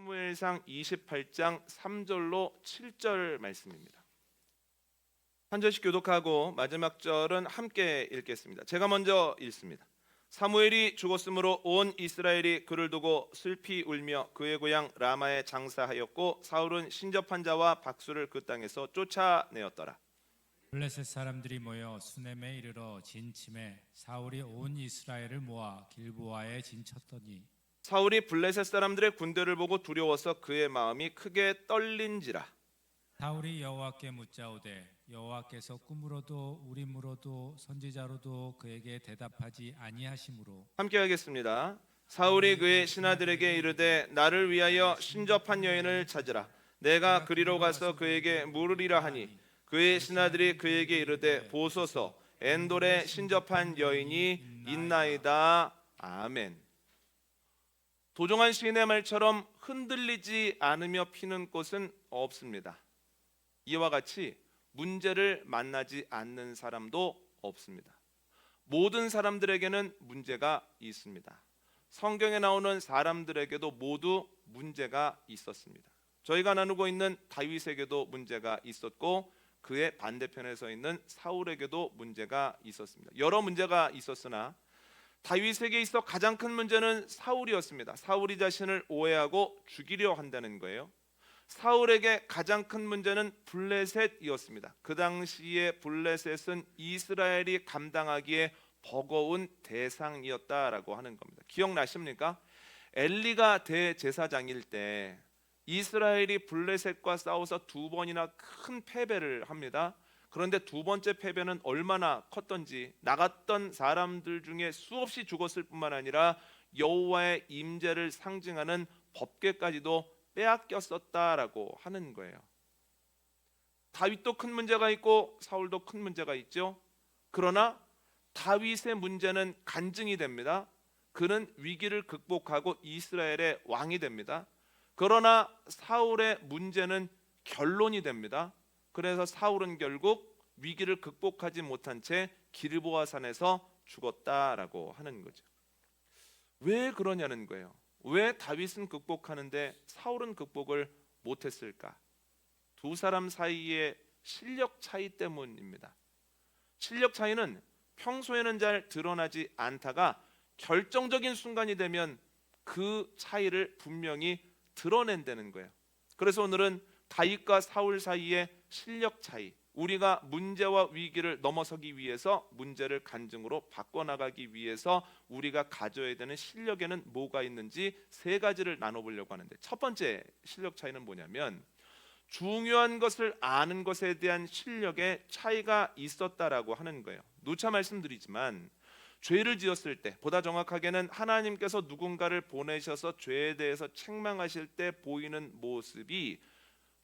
사무엘상 28장 3절로 7절 말씀입니다. 한 절씩 교독하고 마지막 절은 함께 읽겠습니다. 제가 먼저 읽습니다. 사무엘이 죽었으므로 온 이스라엘이 그를 두고 슬피 울며 그의 고향 라마에 장사하였고 사울은 신접한 자와 박수를 그 땅에서 쫓아내었더라. 블레셋 사람들이 모여 수넴에 이르러 진침해 사울이 온 이스라엘을 모아 길보아에 진쳤더니 사울이 블레셋 사람들의 군대를 보고 두려워서 그의 마음이 크게 떨린지라. 사울이 여호와께 묻자오되 여호와께서 꿈으로도 우림으로도 선지자로도 그에게 대답하지 아니하심으로. 함께 하겠습니다. 사울이 그의 신하들에게 이르되 나를 위하여 신접한 여인을 찾으라. 내가 그리로 가서 그에게 물으리라 하니 그의 신하들이 그에게 이르되 보소서 엔돌에 신접한 여인이 있나이다. 아멘. 도종한 시인의 말처럼 흔들리지 않으며 피는 꽃은 없습니다. 이와 같이 문제를 만나지 않는 사람도 없습니다. 모든 사람들에게는 문제가 있습니다. 성경에 나오는 사람들에게도 모두 문제가 있었습니다. 저희가 나누고 있는 다윗에게도 문제가 있었고 그의 반대편에 서 있는 사울에게도 문제가 있었습니다. 여러 문제가 있었으나 다윗에게 있어 가장 큰 문제는 사울이었습니다. 사울이 자신을 오해하고 죽이려 한다는 거예요. 사울에게 가장 큰 문제는 블레셋이었습니다. 그 당시에 블레셋은 이스라엘이 감당하기에 버거운 대상이었다라고 하는 겁니다. 기억나십니까? 엘리가 대제사장일 때 이스라엘이 블레셋과 싸워서 2번이나 큰 패배를 합니다. 그런데 두 번째 패배는 얼마나 컸던지 나갔던 사람들 중에 수없이 죽었을 뿐만 아니라 여호와의 임재를 상징하는 법궤까지도 빼앗겼었다라고 하는 거예요. 다윗도 큰 문제가 있고 사울도 큰 문제가 있죠. 그러나 다윗의 문제는 간증이 됩니다. 그는 위기를 극복하고 이스라엘의 왕이 됩니다. 그러나 사울의 문제는 결론이 됩니다. 그래서 사울은 결국 위기를 극복하지 못한 채 길보아 산에서 죽었다라고 하는 거죠. 왜 그러냐는 거예요. 왜 다윗은 극복하는데 사울은 극복을 못했을까? 두 사람 사이의 실력 차이 때문입니다. 실력 차이는 평소에는 잘 드러나지 않다가 결정적인 순간이 되면 그 차이를 분명히 드러낸다는 거예요. 그래서 오늘은 다윗과 사울 사이의 실력 차이, 우리가 문제와 위기를 넘어서기 위해서 문제를 간증으로 바꿔나가기 위해서 우리가 가져야 되는 실력에는 뭐가 있는지 세 가지를 나눠보려고 하는데, 첫 번째 실력 차이는 뭐냐면 중요한 것을 아는 것에 대한 실력에 차이가 있었다라고 하는 거예요. 누차 말씀드리지만 죄를 지었을 때, 보다 정확하게는 하나님께서 누군가를 보내셔서 죄에 대해서 책망하실 때 보이는 모습이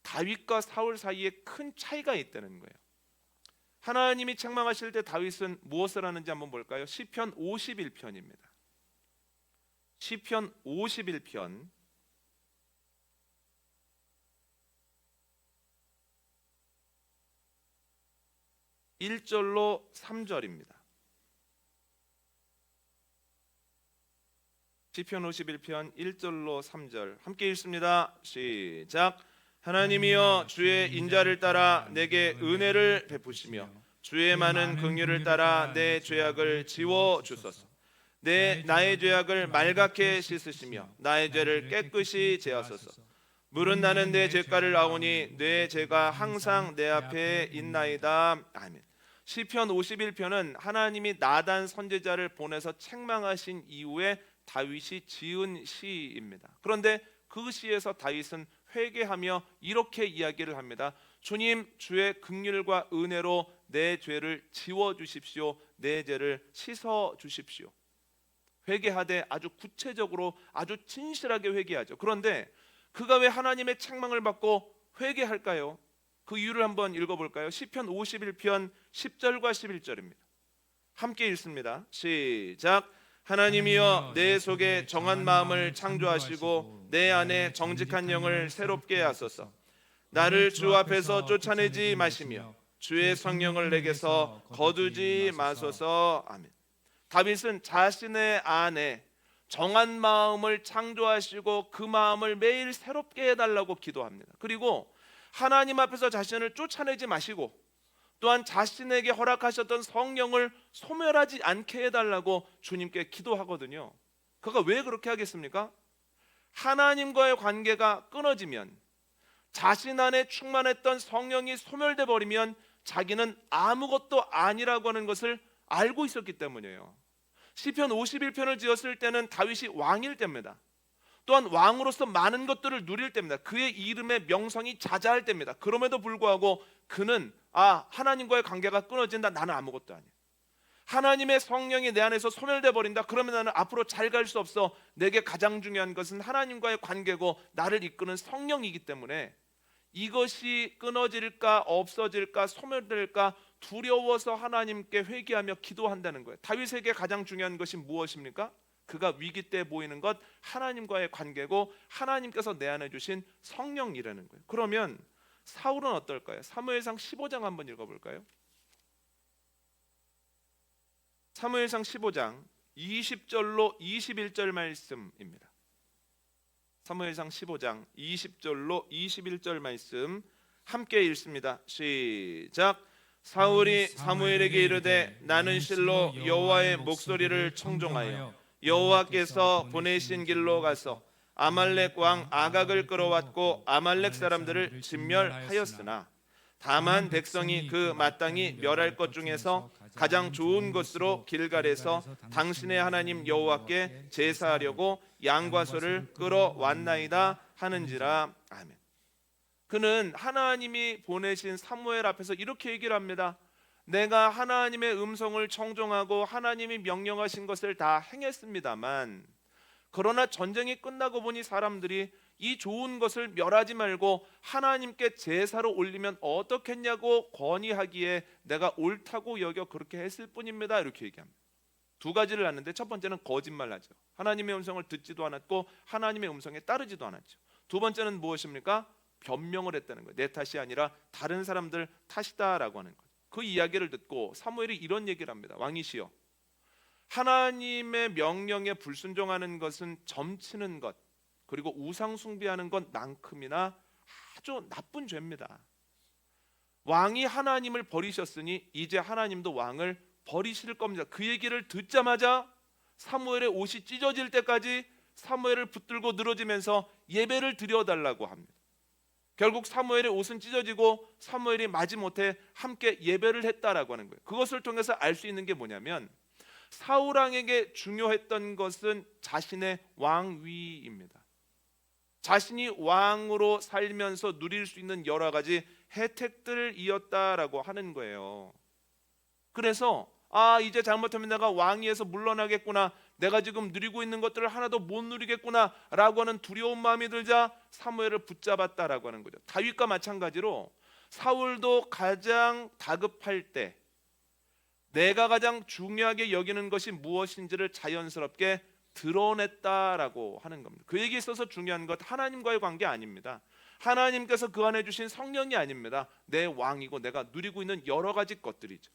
다윗과 사울 사이에 큰 차이가 있다는 거예요. 하나님이 책망하실 때 다윗은 무엇을 하는지 한번 볼까요? 시편 51편입니다. 시편 51편 1절로 3절입니다. 시편 51편 1절로 3절 함께 읽습니다. 시작. 하나님이여 주의 인자를 따라 내게 은혜를 베푸시며 주의 많은 긍휼을 따라 내 죄악을 지워 주소서. 나의 죄악을 말갛게 씻으시며 나의 죄를 깨끗이 제하소서. 물은 나는 내 죄가를 아오니 내 죄가 항상 내 앞에 있나이다. 아멘. 시편 51편은 하나님이 나단 선지자를 보내서 책망하신 이후에 다윗이 지은 시입니다. 그런데 그 시에서 다윗은 회개하며 이렇게 이야기를 합니다. 주님, 주의 긍휼과 은혜로 내 죄를 지워 주십시오. 내 죄를 씻어 주십시오. 회개하되 아주 구체적으로 아주 진실하게 회개하죠. 그런데 그가 왜 하나님의 책망을 받고 회개할까요? 그 이유를 한번 읽어볼까요? 시편 51편 10절과 11절입니다. 함께 읽습니다. 시작. 하나님이여 내 속에 정한 마음을 창조하시고 내 안에 정직한 영을 새롭게 하소서. 나를 주 앞에서 쫓아내지 마시며 주의 성령을 내게서 거두지 마소서. 아멘. 다윗은 자신의 안에 정한 마음을 창조하시고 그 마음을 매일 새롭게 해달라고 기도합니다. 그리고 하나님 앞에서 자신을 쫓아내지 마시고 또한 자신에게 허락하셨던 성령을 소멸하지 않게 해달라고 주님께 기도하거든요. 그가 왜 그렇게 하겠습니까? 하나님과의 관계가 끊어지면, 자신 안에 충만했던 성령이 소멸돼 버리면 자기는 아무것도 아니라고 하는 것을 알고 있었기 때문이에요. 시편 51편을 지었을 때는 다윗이 왕일 때입니다. 또한 왕으로서 많은 것들을 누릴 때입니다. 그의 이름의 명성이 자자할 때입니다. 그럼에도 불구하고 그는 하나님과의 관계가 끊어진다. 나는 아무것도 아니야. 하나님의 성령이 내 안에서 소멸돼 버린다. 그러면 나는 앞으로 잘 갈 수 없어. 내게 가장 중요한 것은 하나님과의 관계고 나를 이끄는 성령이기 때문에 이것이 끊어질까 없어질까 소멸될까 두려워서 하나님께 회개하며 기도한다는 거예요. 다윗에게 가장 중요한 것이 무엇입니까? 그가 위기 때 보이는 것, 하나님과의 관계고 하나님께서 내 안에 주신 성령이라는 거예요. 그러면 사울은 어떨까요? 사무엘상 15장 한번 읽어볼까요? 사무엘상 15장 20절로 21절 말씀입니다. 사무엘상 15장 20절로 21절 말씀 함께 읽습니다. 시작. 사울이 사무엘에게 이르되 나는 실로 여호와의 목소리를 청종하여 여호와께서 보내신 길로 가서 아말렉 왕 아각을 끌어왔고 아말렉 사람들을 진멸하였으나 다만 백성이 그 마땅히 멸할 것 중에서 가장 좋은 것으로 길갈에서 당신의 하나님 여호와께 제사하려고 양과 소를 끌어왔나이다 하는지라. 아멘. 그는 하나님이 보내신 사무엘 앞에서 이렇게 얘기를 합니다. 내가 하나님의 음성을 청종하고 하나님이 명령하신 것을 다 행했습니다만, 그러나 전쟁이 끝나고 보니 사람들이 이 좋은 것을 멸하지 말고 하나님께 제사로 올리면 어떻겠냐고 건의하기에 내가 옳다고 여겨 그렇게 했을 뿐입니다. 이렇게 얘기합니다. 두 가지를 하는데 첫 번째는 거짓말하죠. 하나님의 음성을 듣지도 않았고 하나님의 음성에 따르지도 않았죠. 두 번째는 무엇입니까? 변명을 했다는 거예요. 내 탓이 아니라 다른 사람들 탓이다라고 하는 거예요. 그 이야기를 듣고 사무엘이 이런 얘기를 합니다. 왕이시여, 하나님의 명령에 불순종하는 것은 점치는 것 그리고 우상 숭배하는 것만큼이나 아주 나쁜 죄입니다. 왕이 하나님을 버리셨으니 이제 하나님도 왕을 버리실 겁니다. 그 얘기를 듣자마자 사무엘의 옷이 찢어질 때까지 사무엘을 붙들고 늘어지면서 예배를 드려달라고 합니다. 결국 사무엘의 옷은 찢어지고 사무엘이 마지못해 함께 예배를 했다라고 하는 거예요. 그것을 통해서 알 수 있는 게 뭐냐면 사울 왕에게 중요했던 것은 자신의 왕위입니다. 자신이 왕으로 살면서 누릴 수 있는 여러 가지 혜택들이었다라고 하는 거예요. 그래서 이제 잘못하면 내가 왕위에서 물러나겠구나, 내가 지금 누리고 있는 것들을 하나도 못 누리겠구나 라고 하는 두려운 마음이 들자 사무엘을 붙잡았다라고 하는 거죠. 다윗과 마찬가지로 사울도 가장 다급할 때 내가 가장 중요하게 여기는 것이 무엇인지를 자연스럽게 드러냈다라고 하는 겁니다. 그에게 있어서 중요한 것 하나님과의 관계 아닙니다. 하나님께서 그 안에 주신 성령이 아닙니다. 내 왕이고 내가 누리고 있는 여러 가지 것들이죠.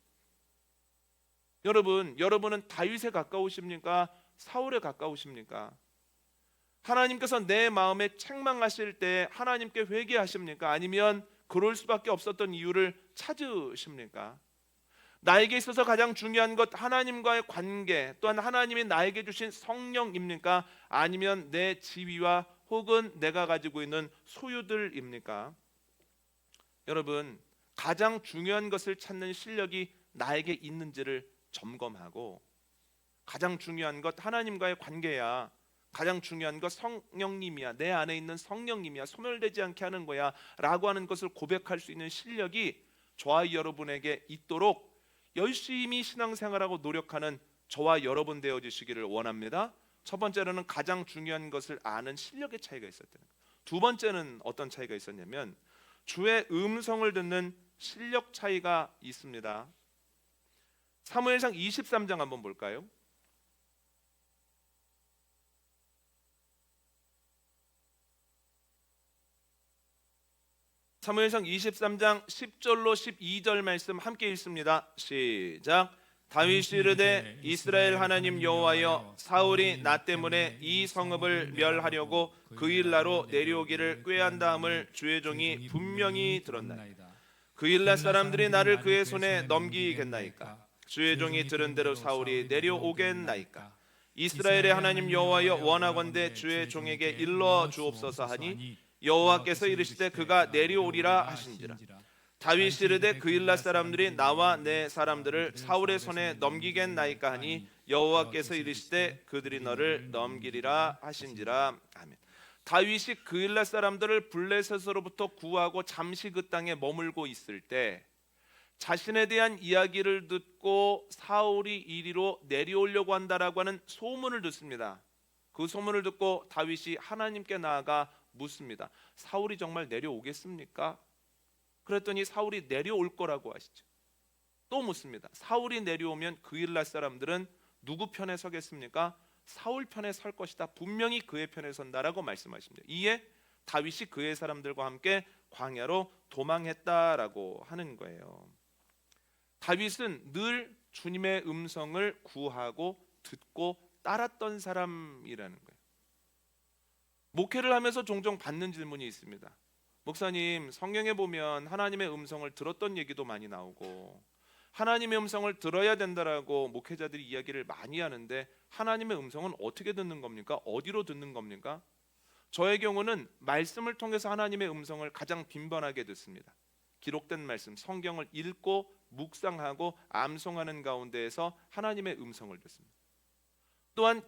여러분은 다윗에 가까우십니까? 사울에 가까우십니까? 하나님께서 내 마음에 책망하실 때 하나님께 회개하십니까? 아니면 그럴 수밖에 없었던 이유를 찾으십니까? 나에게 있어서 가장 중요한 것 하나님과의 관계, 또한 하나님이 나에게 주신 성령입니까? 아니면 내 지위와 혹은 내가 가지고 있는 소유들입니까? 여러분, 가장 중요한 것을 찾는 실력이 나에게 있는지를 점검하고, 가장 중요한 것 하나님과의 관계야, 가장 중요한 것 성령님이야, 내 안에 있는 성령님이야, 소멸되지 않게 하는 거야 라고 하는 것을 고백할 수 있는 실력이 저와 여러분에게 있도록 열심히 신앙생활하고 노력하는 저와 여러분 되어주시기를 원합니다. 첫 번째로는 가장 중요한 것을 아는 실력의 차이가 있었다는 거예요. 두 번째는 어떤 차이가 있었냐면 주의 음성을 듣는 실력 차이가 있습니다. 사무엘상 23장 한번 볼까요? 사무엘상 23장 10절로 12절 말씀 함께 읽습니다. 시작. 다윗이 이르되 이스라엘 하나님 여호와여, 사울이 나 때문에 이 성읍을 멸하려고 그 일나로 내려오기를 꾀한다함을 주의 종이 분명히 들었나이다. 그 일나 사람들이 나를 그의 손에 넘기겠나이까? 주의 종이 들은 대로 사울이 내려오겠나이까? 이스라엘의 하나님 여호와여, 원하건대 주의 종에게 일러 주옵소서 하니 여호와께서 이르시되 그가 내려오리라 하신지라. 다윗이 이르되 그 일나 사람들이 나와 내 사람들을 사울의 손에 넘기겠나이까 하니 여호와께서 이르시되 그들이 너를 넘기리라 하신지라. 아멘. 다윗이 그 일나 사람들을 블레셋으로부터 구하고 잠시 그 땅에 머물고 있을 때 자신에 대한 이야기를 듣고 사울이 이리로 내려오려고 한다라고 하는 소문을 듣습니다. 그 소문을 듣고 다윗이 하나님께 나아가 묻습니다. 사울이 정말 내려오겠습니까? 그랬더니 사울이 내려올 거라고 하시죠. 또 묻습니다. 사울이 내려오면 그 일날 사람들은 누구 편에 서겠습니까? 사울 편에 설 것이다. 분명히 그의 편에 선다라고 말씀하십니다. 이에 다윗이 그의 사람들과 함께 광야로 도망했다라고 하는 거예요. 다윗은 늘 주님의 음성을 구하고 듣고 따랐던 사람이라는 거예요. 목회를 하면서 종종 받는 질문이 있습니다. 목사님, 성경에 보면 하나님의 음성을 들었던 얘기도 많이 나오고 하나님의 음성을 들어야 된다라고 목회자들이 이야기를 많이 하는데 하나님의 음성은 어떻게 듣는 겁니까? 어디로 듣는 겁니까? 저의 경우는 말씀을 통해서 하나님의 음성을 가장 빈번하게 듣습니다. 기록된 말씀, 성경을 읽고 묵상하고 암송하는 가운데에서 하나님의 음성을 듣습니다. 또한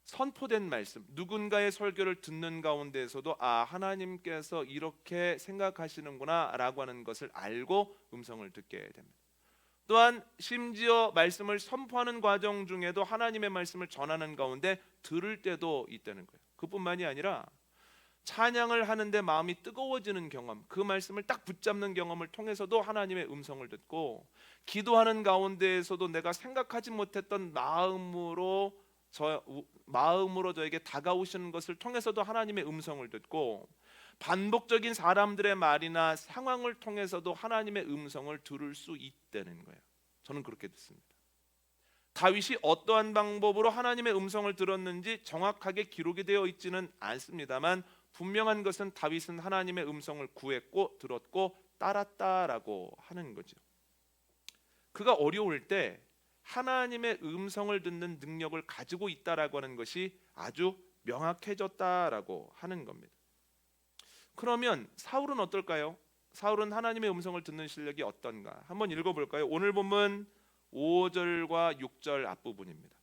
선포된 말씀, 누군가의 설교를 듣는 가운데에서도 하나님께서 이렇게 생각하시는구나 라고 하는 것을 알고 음성을 듣게 됩니다. 또한 심지어 말씀을 선포하는 과정 중에도 하나님의 말씀을 전하는 가운데 들을 때도 있다는 거예요. 그뿐만이 아니라 찬양을 하는데 마음이 뜨거워지는 경험, 그 말씀을 딱 붙잡는 경험을 통해서도 하나님의 음성을 듣고, 기도하는 가운데에서도 내가 생각하지 못했던 마음으로 저에게 다가오시는 것을 통해서도 하나님의 음성을 듣고, 반복적인 사람들의 말이나 상황을 통해서도 하나님의 음성을 들을 수 있다는 거예요. 저는 그렇게 듣습니다. 다윗이 어떠한 방법으로 하나님의 음성을 들었는지 정확하게 기록이 되어 있지는 않습니다만 분명한 것은 다윗은 하나님의 음성을 구했고 들었고 따랐다라고 하는 거죠. 그가 어려울 때 하나님의 음성을 듣는 능력을 가지고 있다라고 하는 것이 아주 명확해졌다라고 하는 겁니다. 그러면 사울은 어떨까요? 사울은 하나님의 음성을 듣는 실력이 어떤가? 한번 읽어볼까요? 오늘 본문 5절과 6절 앞부분입니다.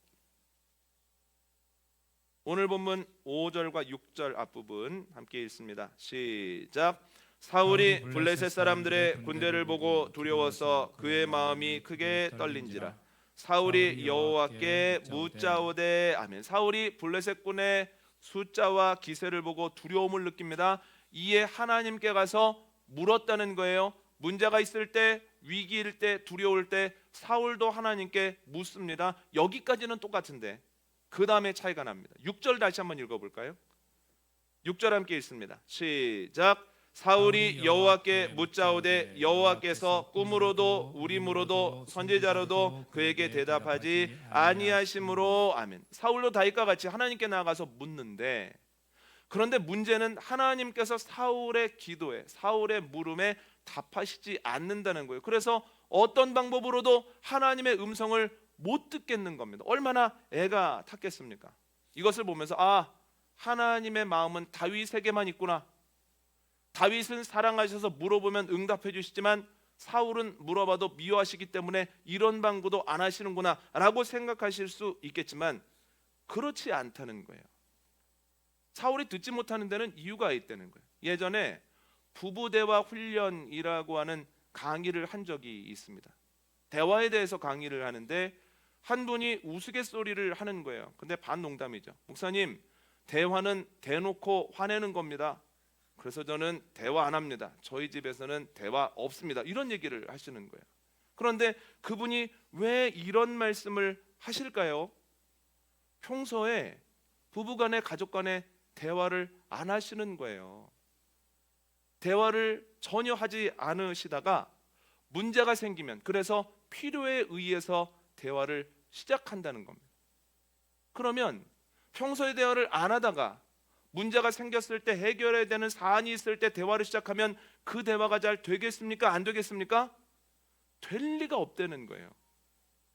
오늘 본문 5절과 6절 앞부분 함께 읽습니다. 시작. 사울이 블레셋 사람들의 군대를 보고 두려워서 그의 마음이 크게 떨린지라. 사울이 여호와께 묻자오되. 아멘. 사울이 블레셋 군의 숫자와 기세를 보고 두려움을 느낍니다. 이에 하나님께 가서 물었다는 거예요. 문제가 있을 때, 위기일 때, 두려울 때 사울도 하나님께 묻습니다. 여기까지는 똑같은데 그 다음에 차이가 납니다. 6절 다시 한번 읽어볼까요? 6절 함께 읽습니다. 시작. 사울이 여호와께 묻자오되 여호와께서 꿈으로도 우림으로도 선지자로도 그에게 대답하지 아니하심으로. 아멘. 사울도 다윗과 같이 하나님께 나아가서 묻는데, 그런데 문제는 하나님께서 사울의 기도에, 사울의 물음에 답하시지 않는다는 거예요. 그래서 어떤 방법으로도 하나님의 음성을 못 듣겠는 겁니다. 얼마나 애가 탔겠습니까? 이것을 보면서 하나님의 마음은 다윗에게만 있구나. 다윗은 사랑하셔서 물어보면 응답해 주시지만 사울은 물어봐도 미워하시기 때문에 이런 방구도 안 하시는구나 라고 생각하실 수 있겠지만 그렇지 않다는 거예요. 사울이 듣지 못하는 데는 이유가 있다는 거예요. 예전에 부부대화 훈련이라고 하는 강의를 한 적이 있습니다. 대화에 대해서 강의를 하는데 한 분이 우스갯소리를 하는 거예요. 근데 반농담이죠. 목사님, 대화는 대놓고 화내는 겁니다. 그래서 저는 대화 안 합니다. 저희 집에서는 대화 없습니다. 이런 얘기를 하시는 거예요. 그런데 그분이 왜 이런 말씀을 하실까요? 평소에 부부간에 가족간에 대화를 안 하시는 거예요. 대화를 전혀 하지 않으시다가 문제가 생기면, 그래서 필요에 의해서 대화를 시작한다는 겁니다. 그러면 평소에 대화를 안 하다가 문제가 생겼을 때, 해결해야 되는 사안이 있을 때 대화를 시작하면 그 대화가 잘 되겠습니까? 안 되겠습니까? 될 리가 없다는 거예요.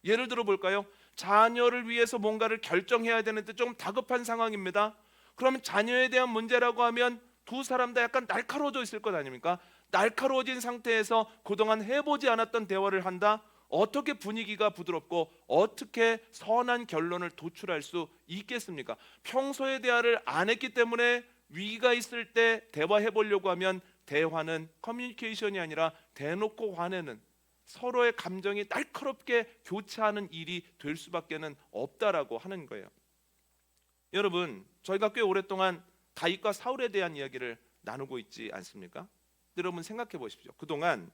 예를 들어 볼까요? 자녀를 위해서 뭔가를 결정해야 되는데 좀 다급한 상황입니다. 그러면 자녀에 대한 문제라고 하면 두 사람 다 약간 날카로워져 있을 것 아닙니까? 날카로워진 상태에서 그동안 해보지 않았던 대화를 한다? 어떻게 분위기가 부드럽고 어떻게 선한 결론을 도출할 수 있겠습니까? 평소에 대화를 안 했기 때문에 위기가 있을 때 대화해 보려고 하면 대화는 커뮤니케이션이 아니라 대놓고 화내는, 서로의 감정이 날카롭게 교차하는 일이 될 수밖에는 없다라고 하는 거예요. 여러분, 저희가 꽤 오랫동안 다윗과 사울에 대한 이야기를 나누고 있지 않습니까? 여러분 생각해 보십시오. 그동안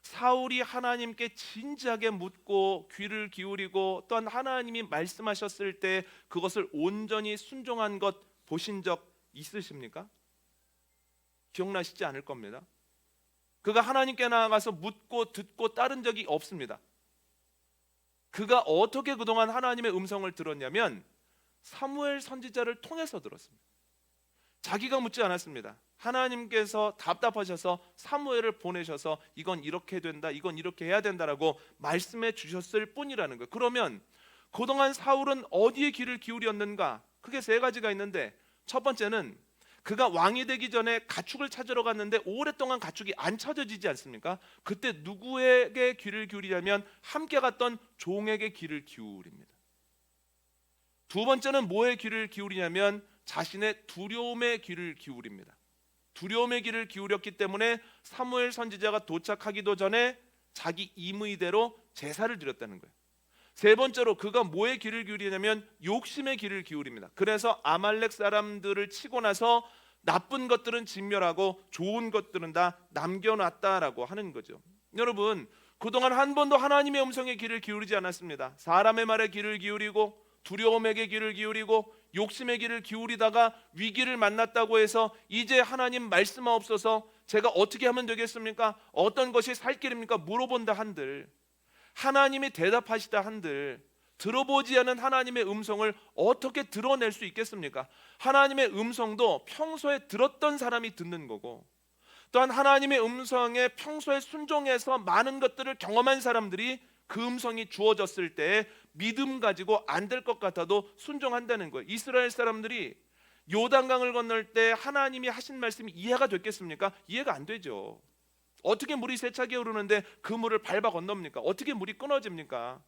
사울이 하나님께 진지하게 묻고 귀를 기울이고 또한 하나님이 말씀하셨을 때 그것을 온전히 순종한 것 보신 적 있으십니까? 기억나시지 않을 겁니다. 그가 하나님께 나아가서 묻고 듣고 따른 적이 없습니다. 그가 어떻게 그동안 하나님의 음성을 들었냐면 사무엘 선지자를 통해서 들었습니다. 자기가 묻지 않았습니다. 하나님께서 답답하셔서 사무엘을 보내셔서 이건 이렇게 된다, 이건 이렇게 해야 된다라고 말씀해 주셨을 뿐이라는 거예요. 그러면 그동안 사울은 어디에 귀를 기울였는가? 크게 세 가지가 있는데, 첫 번째는 그가 왕이 되기 전에 가축을 찾으러 갔는데 오랫동안 가축이 안 찾아지지 않습니까? 그때 누구에게 귀를 기울이냐면 함께 갔던 종에게 귀를 기울입니다. 두 번째는 뭐에 귀를 기울이냐면 자신의 두려움에 귀를 기울입니다. 두려움의 귀를 기울였기 때문에 사무엘 선지자가 도착하기도 전에 자기 임의대로 제사를 드렸다는 거예요. 세 번째로 그가 뭐에 귀를 기울이냐면 욕심의 귀를 기울입니다. 그래서 아말렉 사람들을 치고 나서 나쁜 것들은 진멸하고 좋은 것들은 다 남겨놨다라고 하는 거죠. 여러분, 그동안 한 번도 하나님의 음성에 귀를 기울이지 않았습니다. 사람의 말에 귀를 기울이고 두려움에게 귀를 기울이고 욕심의 귀를 기울이다가 위기를 만났다고 해서 이제 하나님 말씀하옵소서, 제가 어떻게 하면 되겠습니까? 어떤 것이 살 길입니까? 물어본다 한들, 하나님이 대답하시다 한들, 들어보지 않은 하나님의 음성을 어떻게 드러낼 수 있겠습니까? 하나님의 음성도 평소에 들었던 사람이 듣는 거고, 또한 하나님의 음성에 평소에 순종해서 많은 것들을 경험한 사람들이 그 음성이 주어졌을 때 믿음 가지고 안 될 것 같아도 순종한다는 거예요. 이스라엘 사람들이 요단강을 건널 때 하나님이 하신 말씀이 이해가 됐겠습니까? 이해가 안 되죠. 어떻게 물이 세차게 흐르는데 그 물을 밟아 건넙니까? 어떻게 물이 끊어집니까?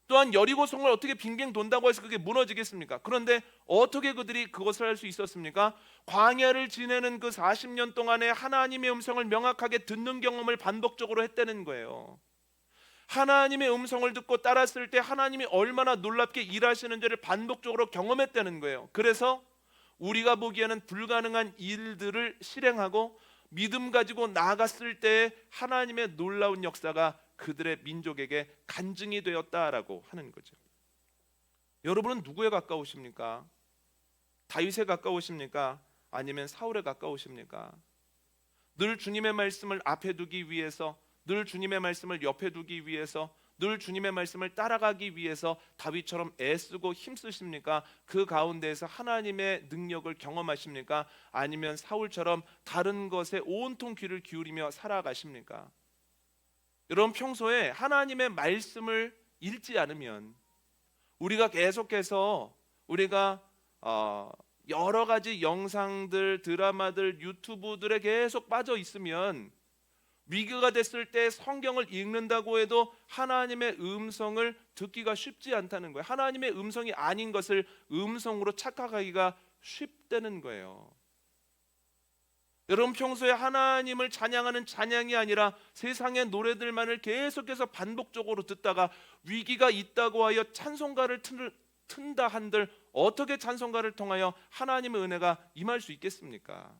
또한 여리고성을 어떻게 빙빙 돈다고 해서 그게 무너지겠습니까? 그런데 어떻게 그들이 그것을 할 수 있었습니까? 광야를 지내는 그 40년 동안에 하나님의 음성을 명확하게 듣는 경험을 반복적으로 했다는 거예요. 하나님의 음성을 듣고 따랐을 때 하나님이 얼마나 놀랍게 일하시는지를 반복적으로 경험했다는 거예요. 그래서 우리가 보기에는 불가능한 일들을 실행하고 믿음 가지고 나아갔을 때 하나님의 놀라운 역사가 그들의 민족에게 간증이 되었다라고 하는 거죠. 여러분은 누구에 가까우십니까? 다윗에 가까우십니까? 아니면 사울에 가까우십니까? 늘 주님의 말씀을 앞에 두기 위해서, 늘 주님의 말씀을 옆에 두기 위해서, 늘 주님의 말씀을 따라가기 위해서 다윗처럼 애쓰고 힘쓰십니까? 그 가운데에서 하나님의 능력을 경험하십니까? 아니면 사울처럼 다른 것에 온통 귀를 기울이며 살아가십니까? 여러분, 평소에 하나님의 말씀을 읽지 않으면, 우리가 계속해서 우리가 여러 가지 영상들, 드라마들, 유튜브들에 계속 빠져 있으면 위기가 됐을 때 성경을 읽는다고 해도 하나님의 음성을 듣기가 쉽지 않다는 거예요. 하나님의 음성이 아닌 것을 음성으로 착각하기가 쉽다는 거예요. 여러분, 평소에 하나님을 찬양하는 찬양이 아니라 세상의 노래들만을 계속해서 반복적으로 듣다가 위기가 있다고 하여 찬송가를 튼다 한들 어떻게 찬송가를 통하여 하나님의 은혜가 임할 수 있겠습니까?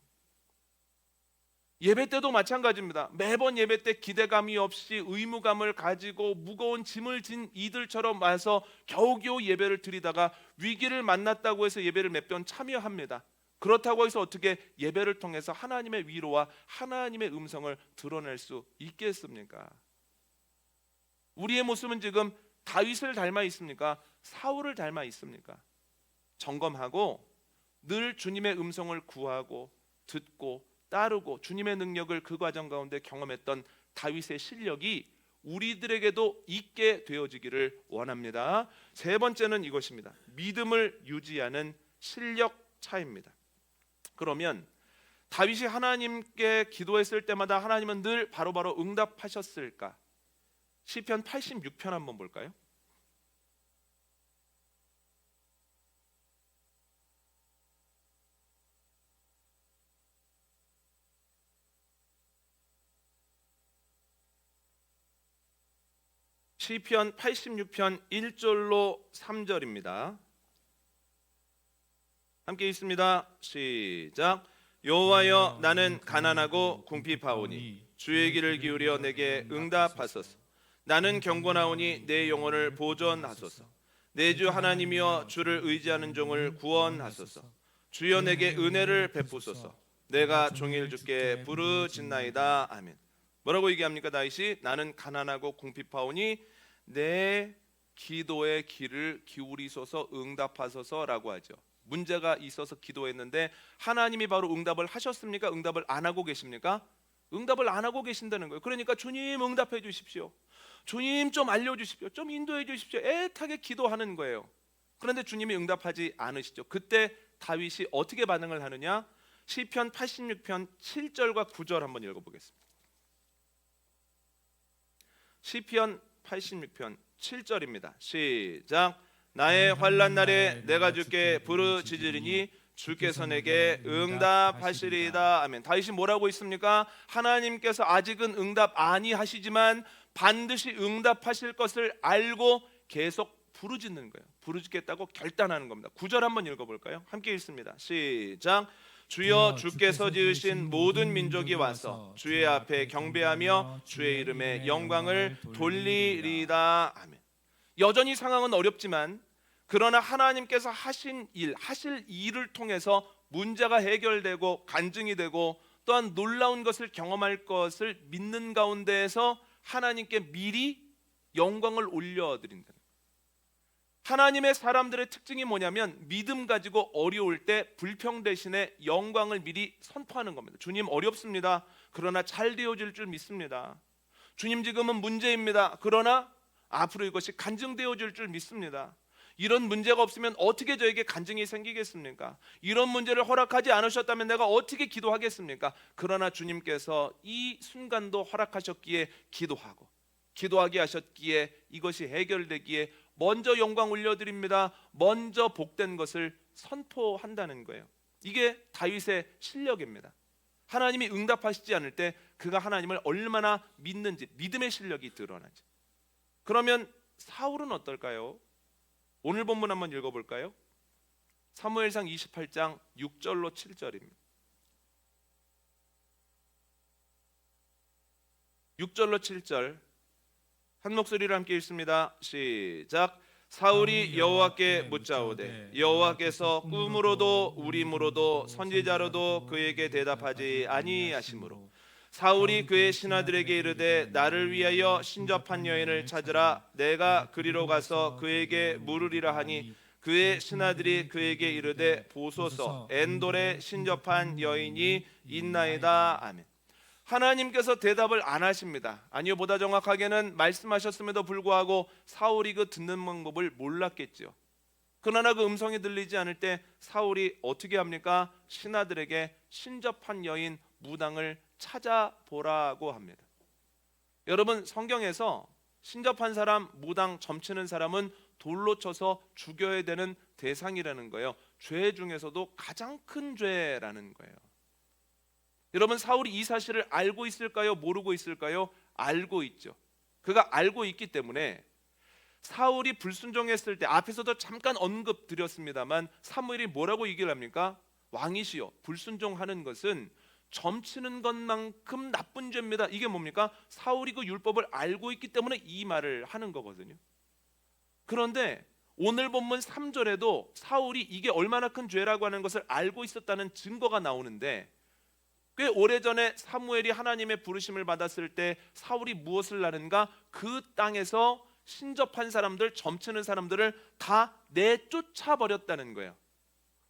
예배 때도 마찬가지입니다. 매번 예배 때 기대감이 없이 의무감을 가지고 무거운 짐을 진 이들처럼 와서 겨우겨우 예배를 드리다가 위기를 만났다고 해서 예배를 몇 번 참여합니다. 그렇다고 해서 어떻게 예배를 통해서 하나님의 위로와 하나님의 음성을 드러낼 수 있겠습니까? 우리의 모습은 지금 다윗을 닮아 있습니까? 사울을 닮아 있습니까? 점검하고 늘 주님의 음성을 구하고 듣고 따르고 주님의 능력을 그 과정 가운데 경험했던 다윗의 실력이 우리들에게도 있게 되어지기를 원합니다. 세 번째는 이것입니다. 믿음을 유지하는 실력 차이입니다. 그러면 다윗이 하나님께 기도했을 때마다 하나님은 늘 바로바로 응답하셨을까? 시편 86편 한번 볼까요? 시편 86편 1절로 3절입니다. 함께 읽습니다. 시작. 여호와여, 나는 가난하고 궁핍하오니 주의 귀를 기울여 내게 응답하소서. 나는 경건하오니 내 영혼을 보존하소서. 내 주 하나님이여, 주를 의지하는 종을 구원하소서. 주여 내게 은혜를 베푸소서. 내가 종일 주께 부르짖나이다. 아멘. 뭐라고 얘기합니까? 다윗이 나는 가난하고 궁핍하오니 내 기도의 귀를 기울이소서, 응답하소서라고 하죠. 문제가 있어서 기도했는데 하나님이 바로 응답을 하셨습니까? 응답을 안 하고 계십니까? 응답을 안 하고 계신다는 거예요. 그러니까 주님 응답해 주십시오. 주님 좀 알려주십시오. 좀 인도해 주십시오. 애타게 기도하는 거예요. 그런데 주님이 응답하지 않으시죠. 그때 다윗이 어떻게 반응을 하느냐? 시편 86편 7절과 9절 한번 읽어보겠습니다. 시편 86편 7절입니다. 시작. 나의 환난 날에 내가 주께 부르짖으리니 주께서 내게 응답하시리이다. 아멘. 다윗이 뭐라고 있습니까? 하나님께서 아직은 응답 아니하시지만 반드시 응답하실 것을 알고 계속 부르짖는 거예요. 부르짖겠다고 결단하는 겁니다. 9절 한번 읽어볼까요? 함께 읽습니다. 시작. 주여, 주께서 지으신 모든 민족이 와서 주의 앞에 경배하며 주의 이름에 영광을 돌리리이다. 아멘. 여전히 상황은 어렵지만 그러나 하나님께서 하신 일, 하실 일을 통해서 문제가 해결되고 간증이 되고 또한 놀라운 것을 경험할 것을 믿는 가운데에서 하나님께 미리 영광을 올려드린다. 하나님의 사람들의 특징이 뭐냐면 믿음 가지고 어려울 때 불평 대신에 영광을 미리 선포하는 겁니다. 주님 어렵습니다. 그러나 잘 되어질 줄 믿습니다. 주님 지금은 문제입니다. 그러나 앞으로 이것이 간증되어질 줄 믿습니다. 이런 문제가 없으면 어떻게 저에게 간증이 생기겠습니까? 이런 문제를 허락하지 않으셨다면 내가 어떻게 기도하겠습니까? 그러나 주님께서 이 순간도 허락하셨기에 기도하게 하셨기에 이것이 해결되기에 먼저 영광 올려드립니다. 먼저 복된 것을 선포한다는 거예요. 이게 다윗의 실력입니다. 하나님이 응답하시지 않을 때 그가 하나님을 얼마나 믿는지 믿음의 실력이 드러나죠. 그러면 사울은 어떨까요? 오늘 본문 한번 읽어볼까요? 사무엘상 28장 6절로 7절입니다. 6절로 7절 한 목소리로 함께 읽습니다. 시작. 사울이 여호와께 묻자오되 여호와께서 꿈으로도 우림으로도 선지자로도 그에게 대답하지 아니하시므로 사울이 그의 신하들에게 이르되 나를 위하여 신접한 여인을 찾으라. 내가 그리로 가서 그에게 물으리라 하니 그의 신하들이 그에게 이르되 보소서 엔돌에 신접한 여인이 있나이다. 아멘. 하나님께서 대답을 안 하십니다. 아니요, 보다 정확하게는 말씀하셨음에도 불구하고 사울이 그 듣는 방법을 몰랐겠죠. 그러나 그 음성이 들리지 않을 때 사울이 어떻게 합니까? 신하들에게 신접한 여인 무당을 찾아보라고 합니다. 여러분, 성경에서 신접한 사람, 무당, 점치는 사람은 돌로 쳐서 죽여야 되는 대상이라는 거예요. 죄 중에서도 가장 큰 죄라는 거예요. 여러분, 사울이 이 사실을 알고 있을까요? 모르고 있을까요? 알고 있죠. 그가 알고 있기 때문에 사울이 불순종했을 때 앞에서도 잠깐 언급드렸습니다만 사무엘이 뭐라고 얘기를 합니까? 왕이시여, 불순종하는 것은 점치는 것만큼 나쁜 죄입니다. 이게 뭡니까? 사울이 그 율법을 알고 있기 때문에 이 말을 하는 거거든요. 그런데 오늘 본문 3절에도 사울이 이게 얼마나 큰 죄라고 하는 것을 알고 있었다는 증거가 나오는데 꽤 오래전에 사무엘이 하나님의 부르심을 받았을 때 사울이 무엇을 하는가? 그 땅에서 신접한 사람들, 점치는 사람들을 다 내쫓아 버렸다는 거예요.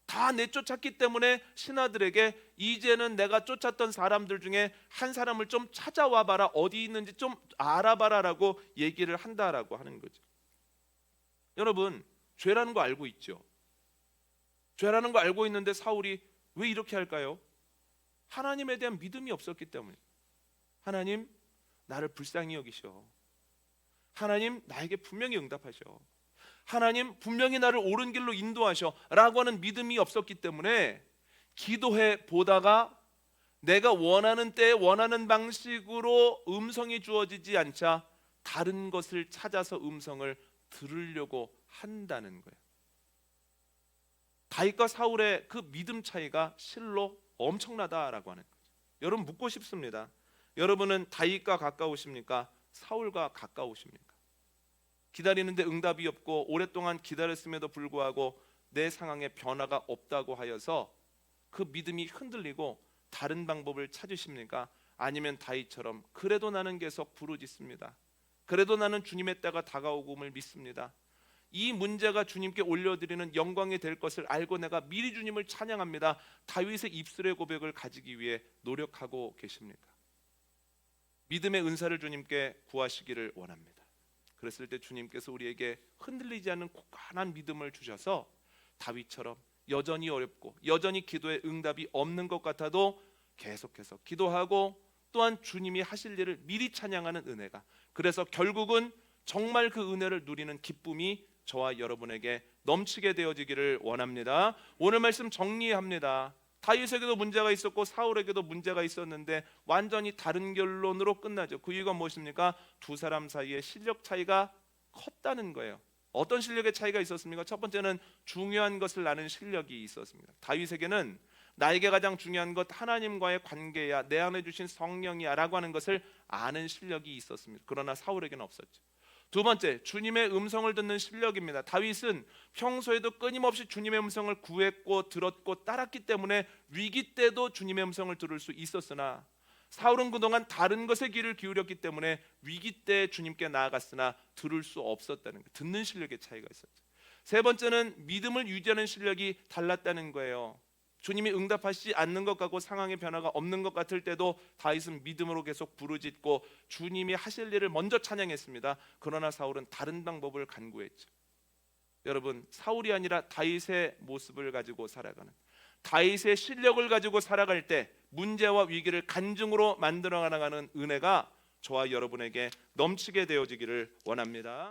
다 내쫓았기 때문에 신하들에게 이제는 내가 쫓았던 사람들 중에 한 사람을 좀 찾아와 봐라, 어디 있는지 좀 알아봐라라고 얘기를 한다라고 하는 거죠. 여러분, 죄라는 거 알고 있죠? 죄라는 거 알고 있는데 사울이 왜 이렇게 할까요? 하나님에 대한 믿음이 없었기 때문에. 하나님, 나를 불쌍히 여기셔. 하나님, 나에게 분명히 응답하셔. 하나님, 분명히 나를 옳은 길로 인도하셔 라고 하는 믿음이 없었기 때문에 기도해 보다가 내가 원하는 때에 원하는 방식으로 음성이 주어지지 않자 다른 것을 찾아서 음성을 들으려고 한다는 거예요. 다윗과 사울의 그 믿음 차이가 실로 엄청나다라고 하는 거죠. 여러분, 묻고 싶습니다. 여러분은 다윗과 가까우십니까? 사울과 가까우십니까? 기다리는데 응답이 없고 오랫동안 기다렸음에도 불구하고 내 상황에 변화가 없다고 하여서 그 믿음이 흔들리고 다른 방법을 찾으십니까? 아니면 다윗처럼 그래도 나는 계속 부르짖습니다. 그래도 나는 주님의 때가 다가오금을 믿습니다. 이 문제가 주님께 올려드리는 영광이 될 것을 알고 내가 미리 주님을 찬양합니다. 다윗의 입술의 고백을 가지기 위해 노력하고 계십니까? 믿음의 은사를 주님께 구하시기를 원합니다. 그랬을 때 주님께서 우리에게 흔들리지 않는 굳건한 믿음을 주셔서 다윗처럼 여전히 어렵고 여전히 기도에 응답이 없는 것 같아도 계속해서 기도하고 또한 주님이 하실 일을 미리 찬양하는 은혜가, 그래서 결국은 정말 그 은혜를 누리는 기쁨이 저와 여러분에게 넘치게 되어지기를 원합니다. 오늘 말씀 정리합니다. 다윗에게도 문제가 있었고 사울에게도 문제가 있었는데 완전히 다른 결론으로 끝나죠. 그 이유가 무엇입니까? 두 사람 사이에 실력 차이가 컸다는 거예요. 어떤 실력의 차이가 있었습니까? 첫 번째는 중요한 것을 아는 실력이 있었습니다. 다윗에게는 나에게 가장 중요한 것 하나님과의 관계야, 내 안에 주신 성령이야 라고 하는 것을 아는 실력이 있었습니다. 그러나 사울에게는 없었죠. 두 번째, 주님의 음성을 듣는 실력입니다. 다윗은 평소에도 끊임없이 주님의 음성을 구했고 들었고 따랐기 때문에 위기 때도 주님의 음성을 들을 수 있었으나 사울은 그동안 다른 것에 귀를 기울였기 때문에 위기 때 주님께 나아갔으나 들을 수 없었다는 거예요. 듣는 실력의 차이가 있었죠. 세 번째는 믿음을 유지하는 실력이 달랐다는 거예요. 주님이 응답하시지 않는 것 같고 상황의 변화가 없는 것 같을 때도 다윗은 믿음으로 계속 부르짖고 주님이 하실 일을 먼저 찬양했습니다. 그러나 사울은 다른 방법을 간구했죠. 여러분, 사울이 아니라 다윗의 모습을 가지고 살아가는, 다윗의 실력을 가지고 살아갈 때 문제와 위기를 간증으로 만들어 나가는 은혜가 저와 여러분에게 넘치게 되어지기를 원합니다.